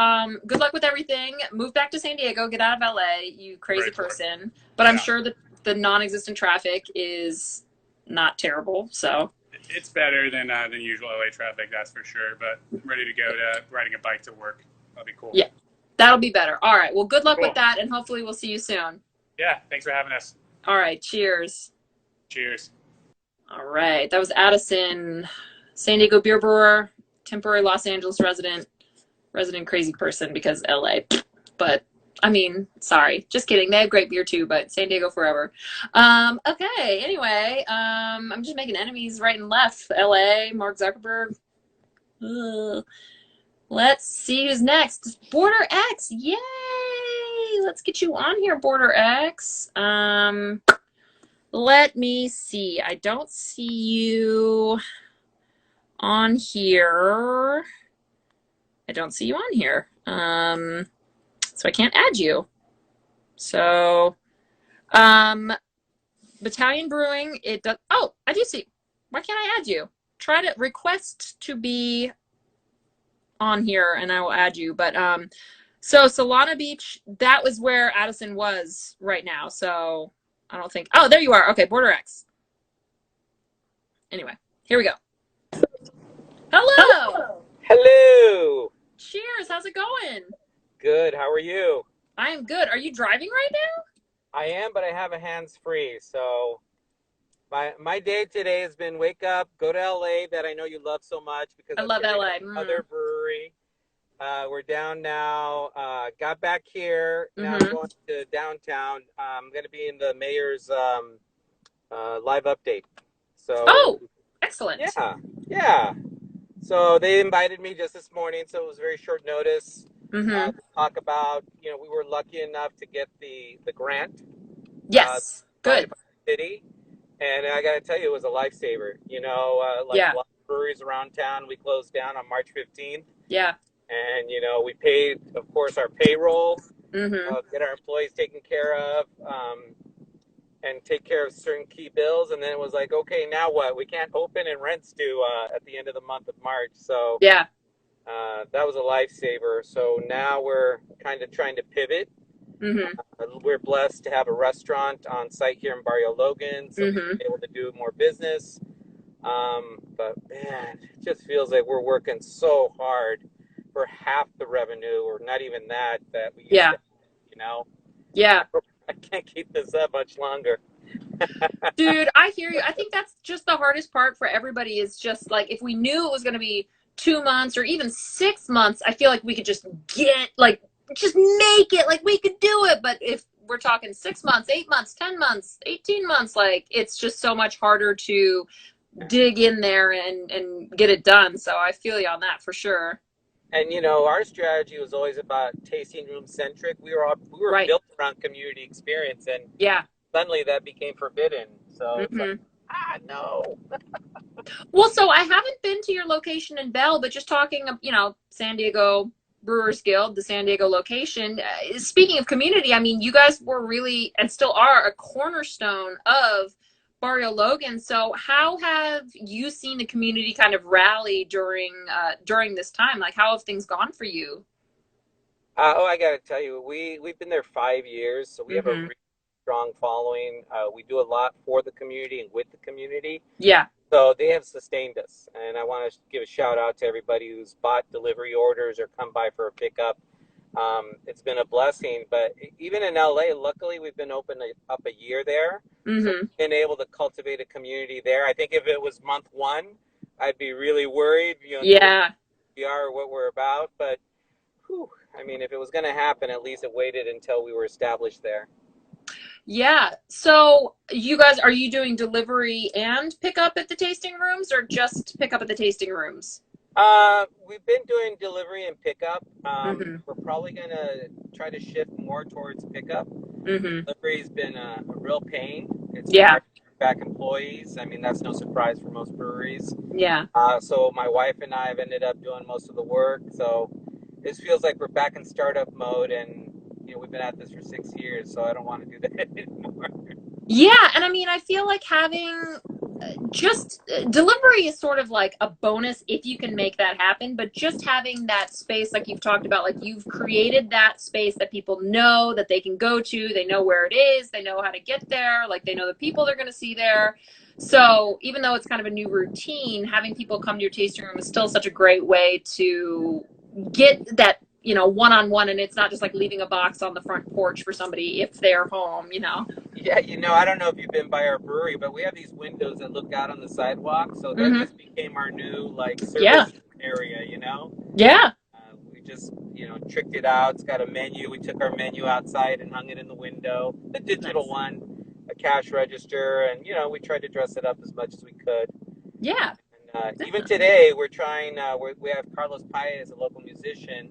[SPEAKER 1] Good luck with everything. Move back to San Diego. Get out of LA, you crazy person. But I'm sure that the non-existent traffic is not terrible. So.
[SPEAKER 3] It's better than usual LA traffic, that's for sure. But I'm ready to go to riding a bike to work. That'll be cool.
[SPEAKER 1] Yeah, that'll be better. All right. Well, good luck with that, and hopefully we'll see you soon.
[SPEAKER 3] Yeah, thanks for having us.
[SPEAKER 1] All right. Cheers.
[SPEAKER 3] Cheers.
[SPEAKER 1] All right. That was Addison, San Diego beer brewer, temporary Los Angeles resident crazy person because LA. But I mean, sorry, just kidding. They have great beer too, but San Diego forever. Okay. Anyway, I'm just making enemies right and left. LA, Mark Zuckerberg. Ugh. Let's see who's next. Border X. Yay! Let's get you on here, Border X. Let me see. I don't see you on here. I don't see you on here. So I can't add you. So, Battalion Brewing, it does. Oh, I do see. Why can't I add you? Try to request to be on here and I will add you. But, so Solana Beach, that was where Addison was right now. So I don't think, oh, there you are. Okay. Border X. Anyway, here we go. Hello.
[SPEAKER 4] Hello.
[SPEAKER 1] Cheers. How's it going?
[SPEAKER 4] Good. How are you?
[SPEAKER 1] I am good. Are you driving right now?
[SPEAKER 4] I am, but I have a hands free. So my day today has been wake up, go to LA that I know you love so much because
[SPEAKER 1] I
[SPEAKER 4] that's
[SPEAKER 1] love
[SPEAKER 4] where we
[SPEAKER 1] LA.
[SPEAKER 4] have another brewery. We're down now. Got back here. Now I'm
[SPEAKER 1] Mm-hmm.
[SPEAKER 4] going to downtown. I'm going to be in the mayor's live update. So
[SPEAKER 1] Oh, excellent.
[SPEAKER 4] yeah, yeah. So they invited me just this morning, so it was very short notice
[SPEAKER 1] Mm-hmm.
[SPEAKER 4] to talk about. We were lucky enough to get the grant
[SPEAKER 1] Yes.
[SPEAKER 4] provided
[SPEAKER 1] Good.
[SPEAKER 4] by the city, and I got to tell you, it was a lifesaver. Like a
[SPEAKER 1] Yeah.
[SPEAKER 4] lot of breweries around town, we closed down on March 15th,
[SPEAKER 1] Yeah.
[SPEAKER 4] and we paid, of course, our payroll,
[SPEAKER 1] Mm-hmm.
[SPEAKER 4] get our employees taken care of. And take care of certain key bills, and then it was like, okay, now what? We can't open, and rent's due at the end of the month of March. So
[SPEAKER 1] Yeah.
[SPEAKER 4] that was a lifesaver. So now we're kind of trying to pivot.
[SPEAKER 1] Mm-hmm.
[SPEAKER 4] We're blessed to have a restaurant on site here in Barrio Logan, so we've
[SPEAKER 1] Mm-hmm.
[SPEAKER 4] been able to do more business. But man, it just feels like we're working so hard for half the revenue, or not even that we used
[SPEAKER 1] Yeah.
[SPEAKER 4] to, you know.
[SPEAKER 1] Yeah.
[SPEAKER 4] I can't keep this up much longer.
[SPEAKER 1] Dude, I hear you. I think that's just the hardest part for everybody is just like if we knew it was going to be 2 months or even 6 months, I feel like we could just just make it like we could do it. But if we're talking 6 months, 8 months, 10 months, 18 months, like it's just so much harder to dig in there and get it done. So I feel you on that for sure.
[SPEAKER 4] And our strategy was always about tasting room centric. We were
[SPEAKER 1] Right.
[SPEAKER 4] built around community experience, and
[SPEAKER 1] Yeah.
[SPEAKER 4] suddenly that became forbidden. So it's like,
[SPEAKER 1] Hmm.
[SPEAKER 4] no.
[SPEAKER 1] Well, so I haven't been to your location in Bell, but just talking of, San Diego Brewers Guild, the San Diego location. Speaking of community, I mean, you guys were really and still are a cornerstone of Barrio Logan. So, how have you seen the community kind of rally during this time? Like, how have things gone for you?
[SPEAKER 4] I got to tell you, we've been there 5 years, so we have a
[SPEAKER 1] Mm-hmm.
[SPEAKER 4] really strong following. We do a lot for the community and with the community.
[SPEAKER 1] Yeah.
[SPEAKER 4] So they have sustained us, and I want to give a shout out to everybody who's bought delivery orders or come by for a pickup. It's been a blessing, but even in LA, luckily we've been open up a year there, so
[SPEAKER 1] Mm-hmm.
[SPEAKER 4] we've been able to cultivate a community there. I think if it was month one, I'd be really worried, knowing
[SPEAKER 1] Yeah.
[SPEAKER 4] who we are or what we're about. But whew, I mean, if it was going to happen, at least it waited until we were established there.
[SPEAKER 1] Yeah. So you guys, are you doing delivery and pickup at the tasting rooms or just pickup at the tasting rooms?
[SPEAKER 4] We've been doing delivery and pickup.
[SPEAKER 1] Mm-hmm.
[SPEAKER 4] We're probably going to try to shift more towards pickup.
[SPEAKER 1] Mm-hmm.
[SPEAKER 4] Delivery's been a real pain. It's been
[SPEAKER 1] Yeah.
[SPEAKER 4] hard to get back employees. I mean, that's no surprise for most breweries.
[SPEAKER 1] Yeah.
[SPEAKER 4] So my wife and I have ended up doing most of the work. So this feels like we're back in startup mode, and we've been at this for 6 years. So I don't want to do that anymore.
[SPEAKER 1] Yeah. And I mean, I feel like having just delivery is sort of like a bonus if you can make that happen, but just having that space, like you've talked about, like you've created that space that people know that they can go to, they know where it is, they know how to get there, like they know the people they're going to see there. So even though it's kind of a new routine, having people come to your tasting room is still such a great way to get that one-on-one, and it's not just like leaving a box on the front porch for somebody if they're home.
[SPEAKER 4] Yeah, I don't know if you've been by our brewery, but we have these windows that look out on the sidewalk. So that
[SPEAKER 1] Mm-hmm.
[SPEAKER 4] just became our new
[SPEAKER 1] Yeah.
[SPEAKER 4] service area.
[SPEAKER 1] Yeah.
[SPEAKER 4] We just tricked it out. It's got a menu. We took our menu outside and hung it in the window. The digital
[SPEAKER 1] Nice.
[SPEAKER 4] one, a cash register, and we tried to dress it up as much as we could.
[SPEAKER 1] Yeah.
[SPEAKER 4] And even today, we're trying. We have Carlos Paez, a local musician,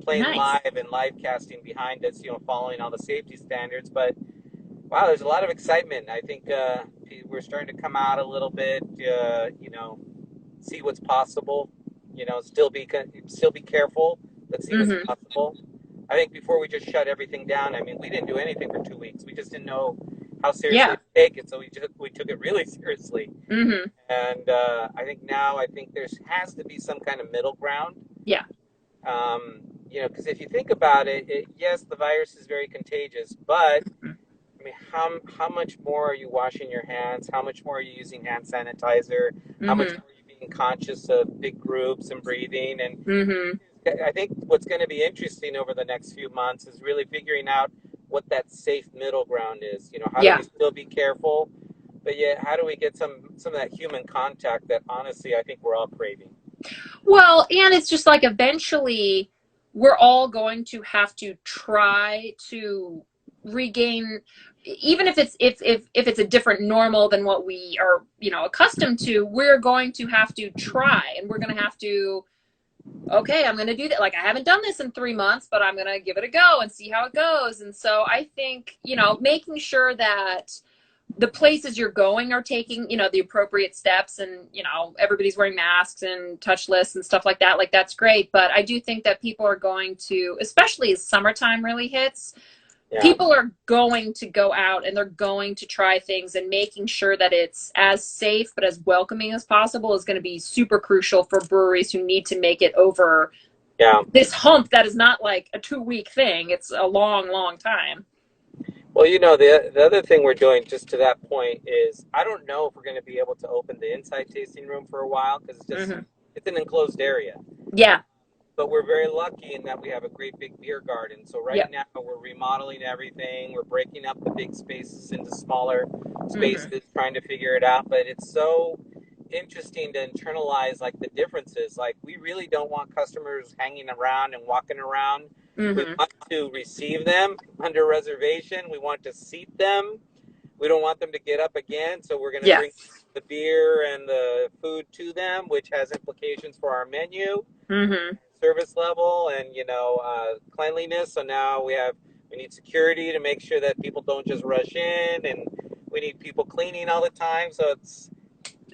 [SPEAKER 4] playing
[SPEAKER 1] Nice.
[SPEAKER 4] live and live casting behind us. Following all the safety standards, but wow, there's a lot of excitement. I think we're starting to come out a little bit. See what's possible. Still be careful, but see what's
[SPEAKER 1] Mm-hmm.
[SPEAKER 4] possible. I think before we just shut everything down. I mean, we didn't do anything for 2 weeks. We just didn't know how seriously
[SPEAKER 1] Yeah.
[SPEAKER 4] to take it, so we took it really seriously.
[SPEAKER 1] Mm-hmm.
[SPEAKER 4] And I think there has to be some kind of middle ground.
[SPEAKER 1] Yeah.
[SPEAKER 4] Because if you think about it, yes, the virus is very contagious, but I mean, how much more are you washing your hands? How much more are you using hand sanitizer? How much
[SPEAKER 1] Mm-hmm.
[SPEAKER 4] more are you being conscious of big groups and breathing. And
[SPEAKER 1] Mm-hmm.
[SPEAKER 4] I think what's going to be interesting over the next few months is really figuring out what that safe middle ground is. You know, how do
[SPEAKER 1] Yeah.
[SPEAKER 4] we still be careful, but yet how do we get some of that human contact that honestly I think we're all craving?
[SPEAKER 1] Well, and it's just like eventually we're all going to have to try to regain, even if it's a different normal than what we are, accustomed to, we're going to have to try, and we're going to have to, okay, I'm going to do that. Like, I haven't done this in 3 months, but I'm going to give it a go and see how it goes. And so I think, making sure that the places you're going are taking, the appropriate steps, and, everybody's wearing masks and touchless and stuff like that. Like, that's great. But I do think that people are going to, especially as summertime really hits, people are going to go out and they're going to try things, and making sure that it's as safe but as welcoming as possible is going to be super crucial for breweries who need to make it over this hump that is not like a 2-week thing. It's a long, long time.
[SPEAKER 4] Well, the other thing we're doing, just to that point, is I don't know if we're going to be able to open the inside tasting room for a while, because it's an enclosed area.
[SPEAKER 1] Yeah.
[SPEAKER 4] But we're very lucky in that we have a great big beer garden. So now we're remodeling everything. We're breaking up the big spaces into smaller spaces, trying to figure it out. But it's so interesting to internalize like the differences. Like, we really don't want customers hanging around and walking around. We want to receive them under reservation. We want to seat them. We don't want them to get up again. So we're going to bring the beer and the food to them, which has implications for our menu, service level, and cleanliness. So now we need security to make sure that people don't just rush in, and we need people cleaning all the time. So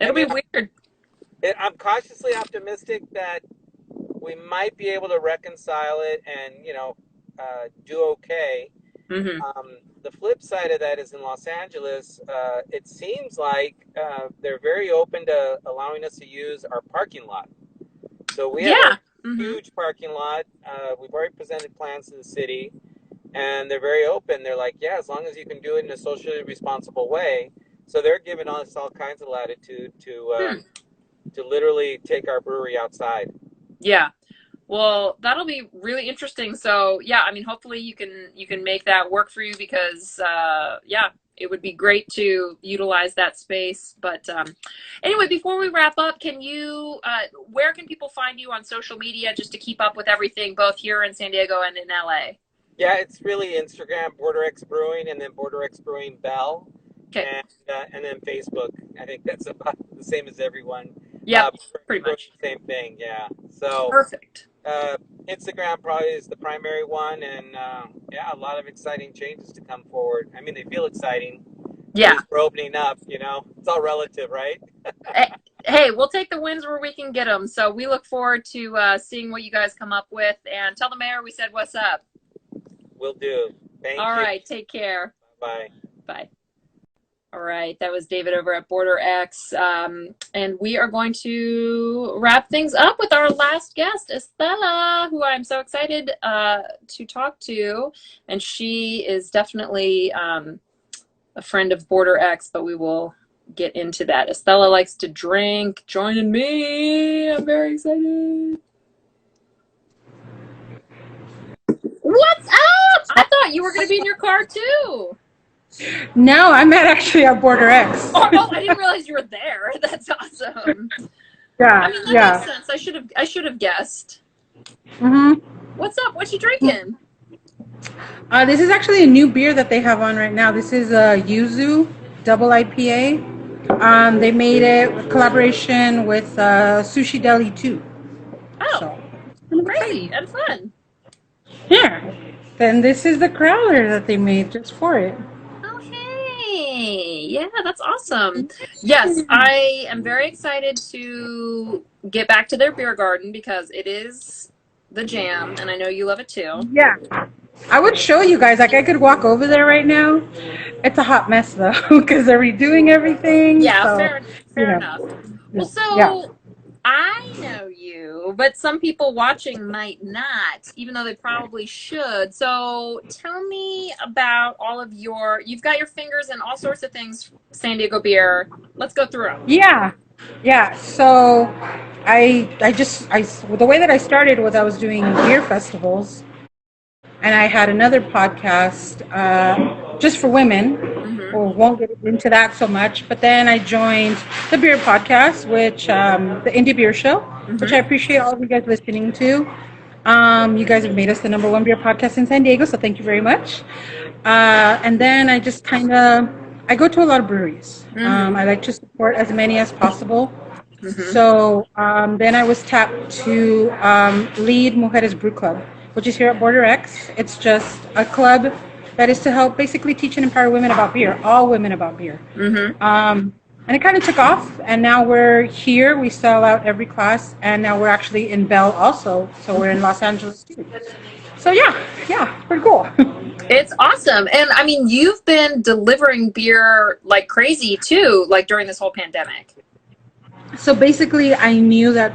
[SPEAKER 4] it'll
[SPEAKER 1] be weird.
[SPEAKER 4] I'm cautiously optimistic that we might be able to reconcile it and do okay. The flip side of that is in Los Angeles, it seems like they're very open to allowing us to use our parking lot. So we have a huge parking lot. We've already presented plans to the city, and they're very open. They're like, as long as you can do it in a socially responsible way. So they're giving us all kinds of latitude to literally take our brewery outside.
[SPEAKER 1] Yeah. Well, that'll be really interesting. So hopefully you can make that work for you, because it would be great to utilize that space. But anyway, before we wrap up, where can people find you on social media just to keep up with everything, both here in San Diego and in LA?
[SPEAKER 4] Yeah, it's really Instagram, Border X Brewing, and then Border X Brewing Bell. Okay. And then Facebook. I think that's about the same as everyone.
[SPEAKER 1] Yeah, pretty much.
[SPEAKER 4] Same thing, yeah. So
[SPEAKER 1] perfect.
[SPEAKER 4] Instagram probably is the primary one, and a lot of exciting changes to come forward. I mean, they feel exciting.
[SPEAKER 1] Yeah.
[SPEAKER 4] We're opening up, It's all relative, right?
[SPEAKER 1] Hey, we'll take the wins where we can get them. So we look forward to seeing what you guys come up with, and tell the mayor we said what's up.
[SPEAKER 4] Will do. Thank you.
[SPEAKER 1] All right, take care.
[SPEAKER 4] Bye.
[SPEAKER 1] Bye. All right, that was David over at Border X, and we are going to wrap things up with our last guest, Estella, who I'm so excited to talk to, and she is definitely a friend of Border X, but we will get into that. Estella likes to drink, joining me. I'm very excited. What's up? I thought you were going to be in your car too.
[SPEAKER 5] No, I'm actually at Border X.
[SPEAKER 1] Oh, I didn't realize you were there. That's awesome.
[SPEAKER 5] Yeah,
[SPEAKER 1] I mean, that makes sense. I should have guessed. What's up? What you drinking?
[SPEAKER 5] This is actually a new beer that they have on right now. This is a Yuzu double IPA. They made it with collaboration with Sushi Deli 2.
[SPEAKER 1] Oh, so, great and fun.
[SPEAKER 5] Yeah. Then this is the growler that they made just for it.
[SPEAKER 1] Yeah, that's awesome. Yes, I am very excited to get back to their beer garden, because it is the jam, and I know you love it too.
[SPEAKER 5] Yeah. I would show you guys. Like, I could walk over there right now. It's a hot mess, though, because they're redoing everything.
[SPEAKER 1] Yeah,
[SPEAKER 5] so,
[SPEAKER 1] fair enough. Well, so I know you, but some people watching might not, even though they probably should. So tell me about you've got your fingers in all sorts of things, San Diego beer. Let's go through them.
[SPEAKER 5] Yeah. Yeah, so the way that I started was I was doing beer festivals, and I had another podcast just for women. Or won't get into that so much. But then I joined the beer podcast, which the Indie Beer Show, which I appreciate all of you guys listening to. You guys have made us the #1 beer podcast in San Diego, so thank you very much. And then I just I go to a lot of breweries. I like to support as many as possible. So then I was tapped to lead Mujeres Brew Club, which is here at Border X. It's just a club that is to help basically teach and empower women about beer, all women about beer. And it kind of took off, and now we're here. We sell out every class, and now we're actually in Bell also. So we're in Los Angeles too. So yeah, pretty cool.
[SPEAKER 1] It's awesome. And I mean, you've been delivering beer like crazy too, like during this whole pandemic.
[SPEAKER 5] So basically, I knew that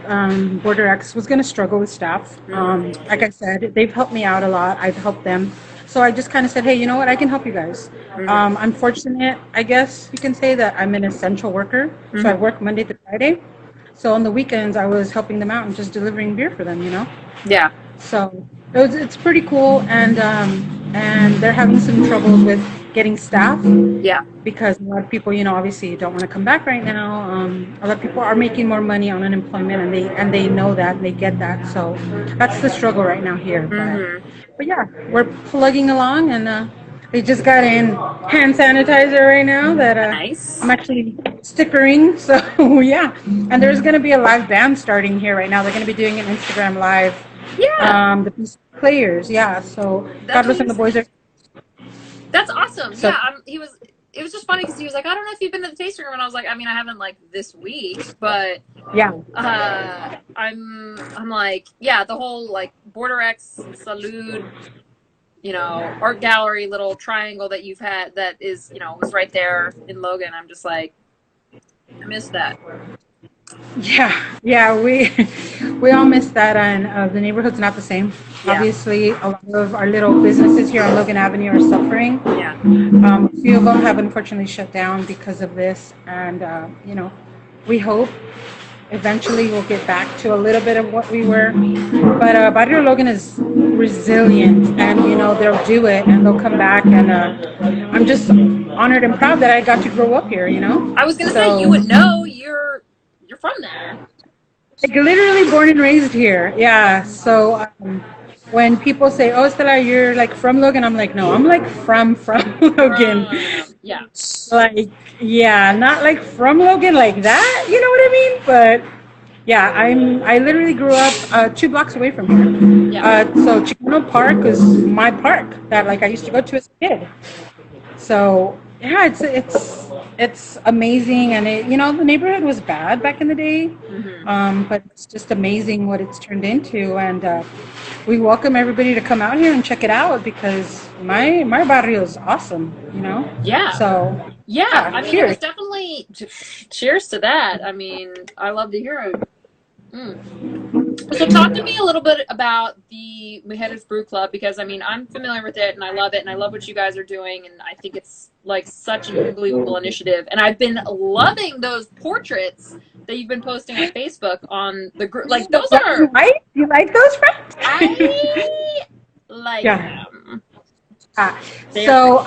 [SPEAKER 5] Border X was going to struggle with staff. Like I said, they've helped me out a lot. I've helped them. So I just kind of said, hey, you know what? I can help you guys. I'm fortunate, I guess you can say, that I'm an essential worker. So I work Monday to Friday. So on the weekends, I was helping them out and just delivering beer for them, you know?
[SPEAKER 1] Yeah.
[SPEAKER 5] So it's pretty cool. And they're having some troubles with getting staff.
[SPEAKER 1] Yeah.
[SPEAKER 5] Because a lot of people, you know, obviously don't want to come back right now. A lot of people are making more money on unemployment, and they know that, and they get that. So that's the struggle right now here. But yeah, we're plugging along, and they just got in hand sanitizer right now that
[SPEAKER 1] nice.
[SPEAKER 5] I'm actually stickering. So yeah, and there's going to be a live band starting here right now. They're going to be doing an Instagram live.
[SPEAKER 1] Yeah.
[SPEAKER 5] The PC players, yeah. So God bless them, the boys are.
[SPEAKER 1] That's awesome.
[SPEAKER 5] So,
[SPEAKER 1] yeah, it was just funny because he was like, I don't know if you've been to the tasting room, and I was like, I mean, I haven't like this week, but
[SPEAKER 5] yeah.
[SPEAKER 1] I'm like, yeah, the whole like Border X Salud, you know, art gallery little triangle that you've had that is, you know, was right there in Logan. I'm just like, I missed that.
[SPEAKER 5] Yeah, we all miss that, and the neighborhood's not the same.
[SPEAKER 1] Yeah.
[SPEAKER 5] Obviously, a lot of our little businesses here on Logan Avenue are suffering.
[SPEAKER 1] Yeah.
[SPEAKER 5] A few of them have unfortunately shut down because of this, and you know, we hope eventually we'll get back to a little bit of what we were. But Barrio Logan is resilient, and you know, they'll do it, and they'll come back, and I'm just honored and proud that I got to grow up here. You know.
[SPEAKER 1] I was gonna say you would know you're from there.
[SPEAKER 5] Like literally born and raised here. Yeah. So when people say, "Oh, Stella, you're like from Logan," I'm like, "No, I'm like from Logan."
[SPEAKER 1] Yeah.
[SPEAKER 5] Like, yeah, not like from Logan like that. You know what I mean? But yeah, I literally grew up 2 blocks away from here.
[SPEAKER 1] Yeah.
[SPEAKER 5] So Chicano Park was my park that like I used to go to as a kid. So yeah, it's amazing, and you know, the neighborhood was bad back in the day, but it's just amazing what it's turned into, and we welcome everybody to come out here and check it out because my barrio is awesome, you know.
[SPEAKER 1] Yeah.
[SPEAKER 5] So
[SPEAKER 1] yeah, I mean,
[SPEAKER 5] cheers.
[SPEAKER 1] it was definitely cheers to that. I mean, I love to hear it. So talk to me a little bit about the Mujeres Brew Club, because I mean, I'm familiar with it and I love it and I love what you guys are doing, and I think it's like such an unbelievable initiative, and I've been loving those portraits that you've been posting on Facebook on the group. Like those are
[SPEAKER 5] you like those, friends?
[SPEAKER 1] I like them.
[SPEAKER 5] So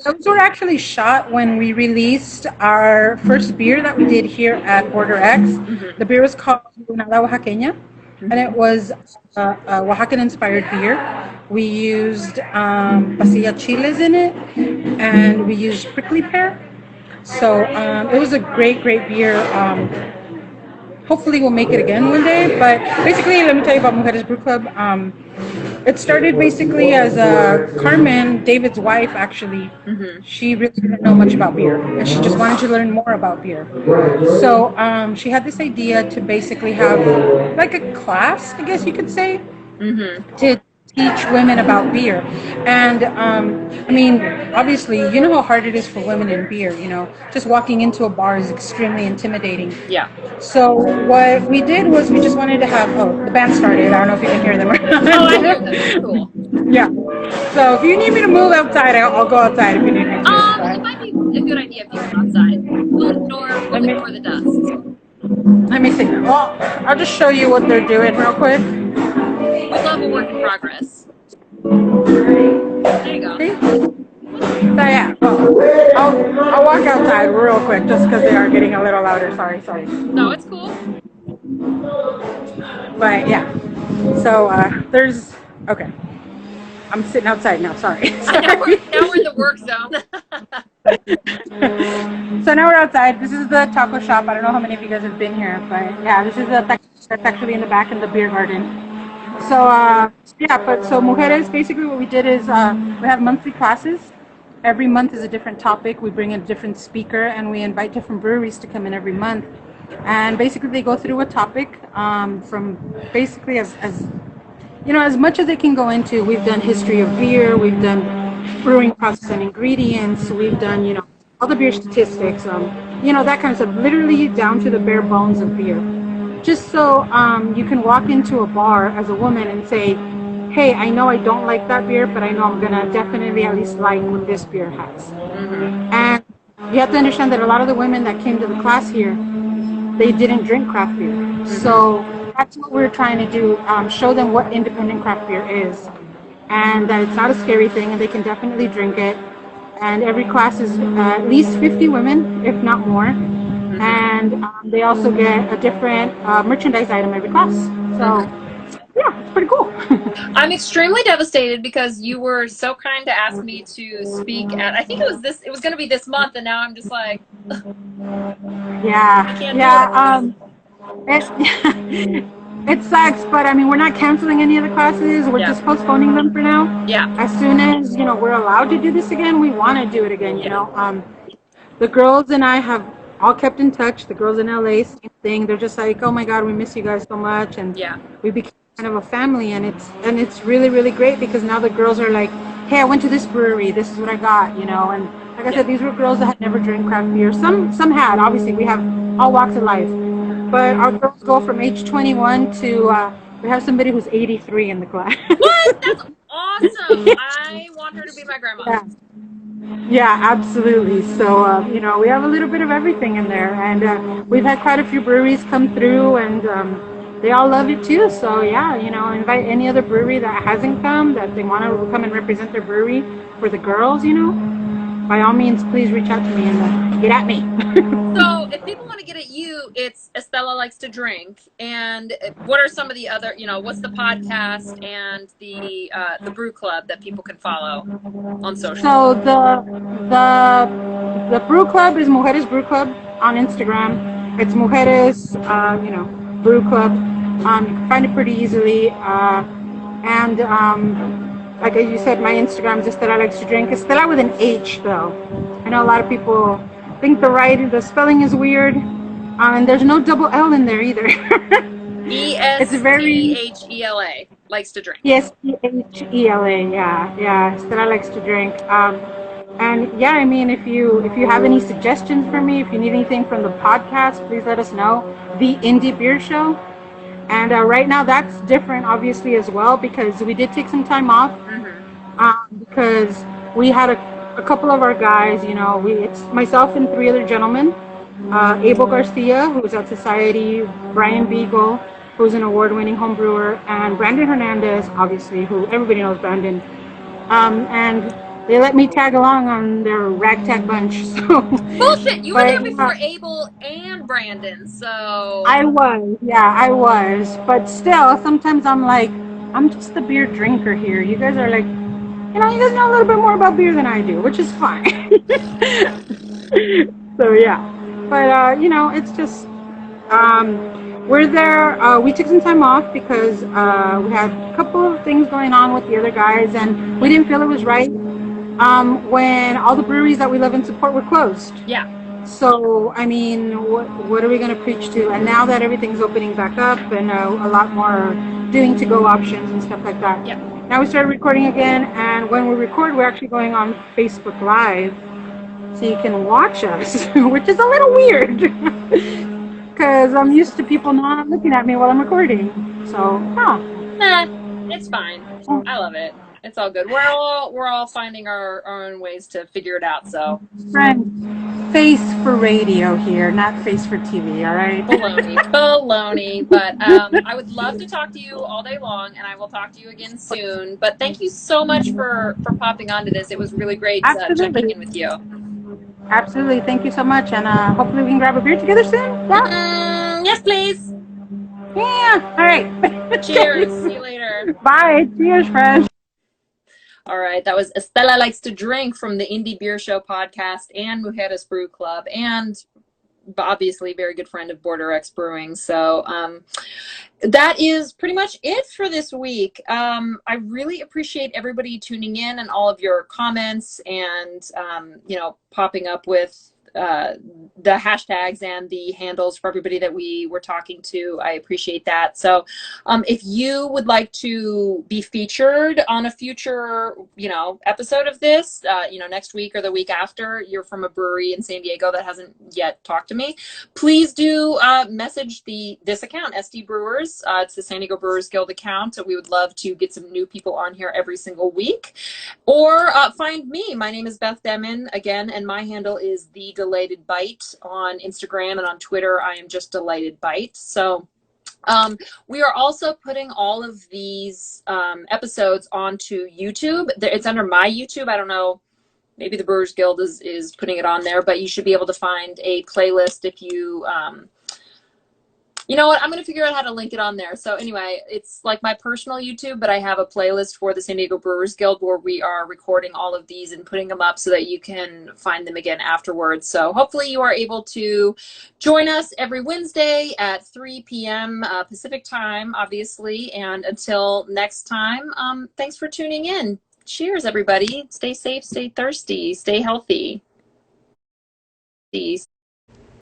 [SPEAKER 5] those were actually shot when we released our first beer that we did here at Border X. The beer was called Lunada Oaxaqueña, and it was a Oaxacan-inspired beer. We used pasilla chiles in it, and we used prickly pear. So it was a great beer. Hopefully we'll make it again one day. But basically, let me tell you about Mujeres Brew Club. It started basically as Carmen, David's wife, actually. She really didn't know much about beer, and she just wanted to learn more about beer. So she had this idea to basically have like a class, I guess you could say, to teach women about beer. And I mean, obviously, you know how hard it is for women in beer. You know, just walking into a bar is extremely intimidating.
[SPEAKER 1] Yeah.
[SPEAKER 5] So what we did was we just wanted to have, the band started. I don't know if you can hear them or not.
[SPEAKER 1] Oh, I hear them. Cool.
[SPEAKER 5] Yeah. So if you need me to move outside, I'll go outside if you need me to.
[SPEAKER 1] It might be a good idea if you went outside. We'll ignore the dust.
[SPEAKER 5] Let me see. Well, I'll just show you what they're doing real quick.
[SPEAKER 1] We love a work in progress. There you go.
[SPEAKER 5] So yeah, I'll walk outside real quick just because they are getting a little louder. Sorry.
[SPEAKER 1] No, it's cool.
[SPEAKER 5] But yeah, so there's okay. I'm sitting outside now. Sorry.
[SPEAKER 1] Now we're in the work zone.
[SPEAKER 5] So now we're outside. This is the taco shop. I don't know how many of you guys have been here, but yeah, this is the taco that's actually in the back in the beer garden. So so Mujeres, basically what we did is we have monthly classes. Every month is a different topic. We bring in a different speaker, and we invite different breweries to come in every month. And basically they go through a topic from basically as much as they can go into. We've done history of beer, we've done brewing process and ingredients, we've done, all the beer statistics, that kind of stuff, literally down to the bare bones of beer. Just so you can walk into a bar as a woman and say, hey, I know I don't like that beer, but I know I'm going to definitely at least like what this beer has. Mm-hmm. And you have to understand that a lot of the women that came to the class here, they didn't drink craft beer. Mm-hmm. So that's what we're trying to do, show them what independent craft beer is, and that it's not a scary thing, and they can definitely drink it. And every class is at least 50 women, if not more. Mm-hmm. And they also get a different merchandise item every class. So yeah, it's pretty cool.
[SPEAKER 1] I'm extremely devastated because you were so kind to ask me to speak at, I think it was going to be this month, and now I'm just like,
[SPEAKER 5] yeah, it sucks, but I mean, we're not canceling any of the classes. We're just postponing them for now.
[SPEAKER 1] Yeah.
[SPEAKER 5] As soon as, we're allowed to do this again, we want to do it again, you know. The girls and I have all kept in touch. The girls in LA, same thing. They're just like, oh my God, we miss you guys so much. And we became kind of a family, and it's really, really great because now the girls are like, hey, I went to this brewery. This is what I got, And like I said, these were girls that had never drank craft beer. Some had. Obviously, we have all walks of life. But our girls go from age 21 to, we have somebody who's 83 in the class.
[SPEAKER 1] What? That's awesome. I want her to be my grandma.
[SPEAKER 5] Yeah, absolutely. So, we have a little bit of everything in there. And we've had quite a few breweries come through, and they all love it too. So, yeah, invite any other brewery that hasn't come, that they want to come and represent their brewery for the girls, by all means, please reach out to me and get at me.
[SPEAKER 1] So if people want to get at you, it's Estella Likes to Drink. And what are some of the other, what's the podcast and the brew club that people can follow on social?
[SPEAKER 5] So the brew club is Mujeres Brew Club on Instagram. It's Mujeres, Brew Club. You can find it pretty easily. Like you said, my Instagram is Estella Likes to Drink. Estella with an H, though. I know a lot of people think the spelling is weird, and there's no double L in there either.
[SPEAKER 1] Estella likes to drink.
[SPEAKER 5] Yes, Estella, yeah. Estella Likes to Drink. And yeah, I mean, if you have any suggestions for me, if you need anything from the podcast, please let us know. The Indie Beer Show. And right now that's different, obviously, as well, because we did take some time off. Because we had a couple of our guys, it's myself and 3 other gentlemen, Abel Garcia, who's at Society, Brian Beagle, who's an award-winning home brewer, and Brandon Hernandez, obviously, who everybody knows Brandon. And they let me tag along on their ragtag bunch. So
[SPEAKER 1] bullshit! You were there before Abel and Brandon, so
[SPEAKER 5] I was. But still, sometimes I'm like, I'm just a beer drinker here. You guys are like, you guys know a little bit more about beer than I do, which is fine. So yeah, but it's just we're there. We took some time off because we had a couple of things going on with the other guys, and we didn't feel it was right. When all the breweries that we love and support were closed.
[SPEAKER 1] Yeah.
[SPEAKER 5] So, I mean, what are we going to preach to? And now that everything's opening back up and a lot more doing to-go options and stuff like that.
[SPEAKER 1] Yeah.
[SPEAKER 5] Now we started recording again, and when we record, we're actually going on Facebook Live, so you can watch us, which is a little weird, because I'm used to people not looking at me while I'm recording. So,
[SPEAKER 1] Nah, it's fine. I love it. It's all good. We're all finding our own ways to figure it out. So,
[SPEAKER 5] Friends, face for radio here, not face for TV. All right.
[SPEAKER 1] baloney. But I would love to talk to you all day long, and I will talk to you again soon. But thank you so much for popping onto this. It was really great checking in
[SPEAKER 5] Absolutely.
[SPEAKER 1] with you.
[SPEAKER 5] Absolutely. Thank you so much, and hopefully we can grab a beer together soon. Yeah.
[SPEAKER 1] Yes, please.
[SPEAKER 5] Yeah. All right.
[SPEAKER 1] Cheers. See you later.
[SPEAKER 5] Bye. Cheers, friends.
[SPEAKER 1] All right, that was Estela Likes to Drink from the Indie Beer Show podcast and Mujeres Brew Club, and obviously a very good friend of Border X Brewing. So that is pretty much it for this week. I really appreciate everybody tuning in and all of your comments and, popping up with the hashtags and the handles for everybody that we were talking to. I appreciate that. So if you would like to be featured on a future, episode of this, next week or the week after, you're from a brewery in San Diego that hasn't yet talked to me, please do message this account, SD Brewers. It's the San Diego Brewers Guild account. So we would love to get some new people on here every single week. Or find me. My name is Beth Demon again, and my handle is The Delighted Bite on Instagram, and on Twitter I am just Delighted Bite. So we are also putting all of these episodes onto YouTube. It's under my YouTube. I don't know, maybe the Brewers Guild is putting it on there, but you should be able to find a playlist if you you know what? I'm going to figure out how to link it on there. So anyway, it's like my personal YouTube, but I have a playlist for the San Diego Brewers Guild where we are recording all of these and putting them up so that you can find them again afterwards. So hopefully you are able to join us every Wednesday at 3 p.m. Pacific time, obviously. And until next time, thanks for tuning in. Cheers, everybody. Stay safe, stay thirsty, stay healthy. Peace.